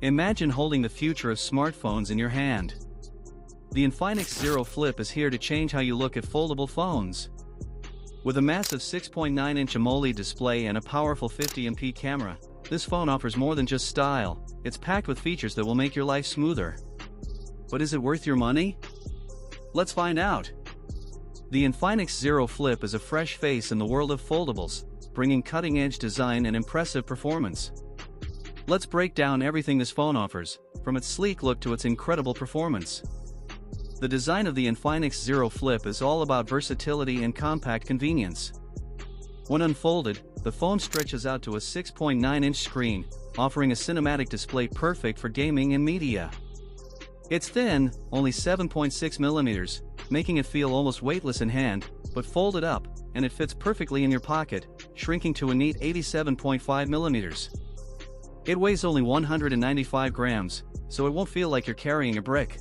Imagine holding the future of smartphones in your hand. The Infinix Zero Flip is here to change how you look at foldable phones. With a massive 6.9-inch AMOLED display and a powerful 50MP camera, this phone offers more than just style. It's packed with features that will make your life smoother. But is it worth your money? Let's find out. The Infinix Zero Flip is a fresh face in the world of foldables, bringing cutting-edge design and impressive performance. Let's break down everything this phone offers, from its sleek look to its incredible performance. The design of the Infinix Zero Flip is all about versatility and compact convenience. When unfolded, the phone stretches out to a 6.9-inch screen, offering a cinematic display perfect for gaming and media. It's thin, only 7.6 millimeters, making it feel almost weightless in hand, but folded up, and it fits perfectly in your pocket, shrinking to a neat 87.5 millimeters. It weighs only 195 grams, so it won't feel like you're carrying a brick.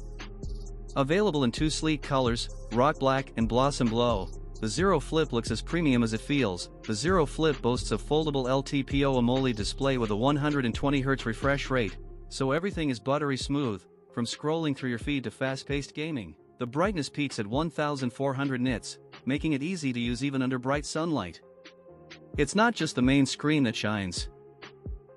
Available in two sleek colors, rock black and blossom blow, the Zero Flip looks as premium as it feels. The Zero Flip boasts a foldable LTPO AMOLED display with a 120Hz refresh rate, so everything is buttery smooth, from scrolling through your feed to fast-paced gaming. The brightness peaks at 1400 nits, making it easy to use even under bright sunlight. It's not just the main screen that shines.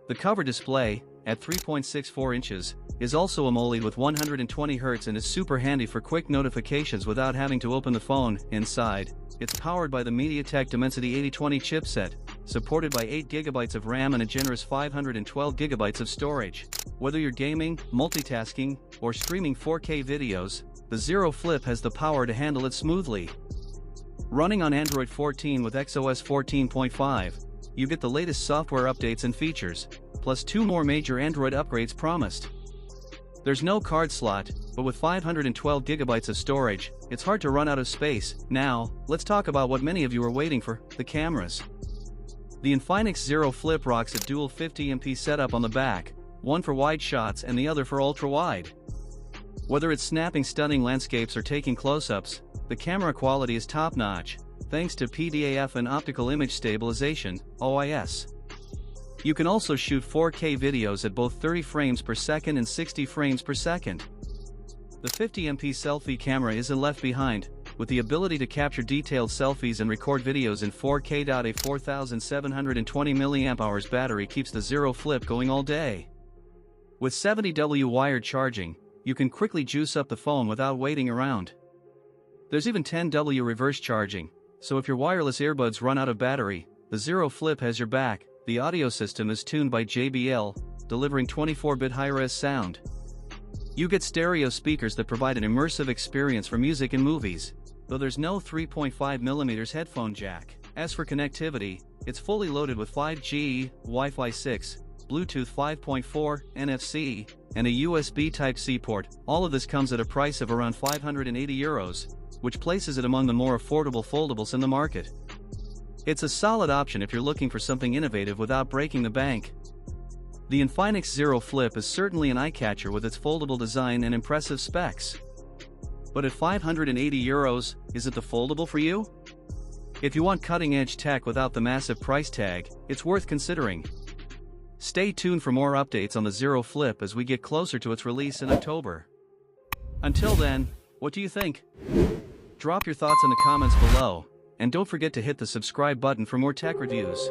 The cover display, at 3.64 inches, is also AMOLED with 120Hz and is super handy for quick notifications without having to open the phone. Inside, it's powered by the MediaTek Dimensity 8020 chipset, supported by 8GB of RAM and a generous 512GB of storage. Whether you're gaming, multitasking, or streaming 4K videos, the Zero Flip has the power to handle it smoothly. Running on Android 14 with XOS 14.5, you get the latest software updates and features, plus 2 more major Android upgrades promised. There's no card slot, but with 512GB of storage, it's hard to run out of space. Now, let's talk about what many of you are waiting for, the cameras. The Infinix Zero Flip rocks a dual 50MP setup on the back, one for wide shots and the other for ultra-wide. Whether it's snapping stunning landscapes or taking close-ups, the camera quality is top-notch, thanks to PDAF and Optical Image Stabilization, OIS. You can also shoot 4K videos at both 30 frames per second and 60 frames per second. The 50MP selfie camera isn't left behind, with the ability to capture detailed selfies and record videos in 4K. A 4720 mAh battery keeps the Zero Flip going all day. With 70W wired charging, you can quickly juice up the phone without waiting around. There's even 10W reverse charging, so if your wireless earbuds run out of battery, the Zero Flip has your back. The audio system is tuned by JBL, delivering 24-bit high-res sound. You get stereo speakers that provide an immersive experience for music and movies, though there's no 3.5mm headphone jack. As for connectivity, it's fully loaded with 5G, Wi-Fi 6, Bluetooth 5.4, NFC, and a USB Type-C port. All of this comes at a price of around €580, which places it among the more affordable foldables in the market. It's a solid option if you're looking for something innovative without breaking the bank. The Infinix Zero Flip is certainly an eye-catcher with its foldable design and impressive specs. But at €580, is it the foldable for you? If you want cutting-edge tech without the massive price tag, it's worth considering. Stay tuned for more updates on the Zero Flip as we get closer to its release in October. Until then, what do you think? Drop your thoughts in the comments below, and don't forget to hit the subscribe button for more tech reviews.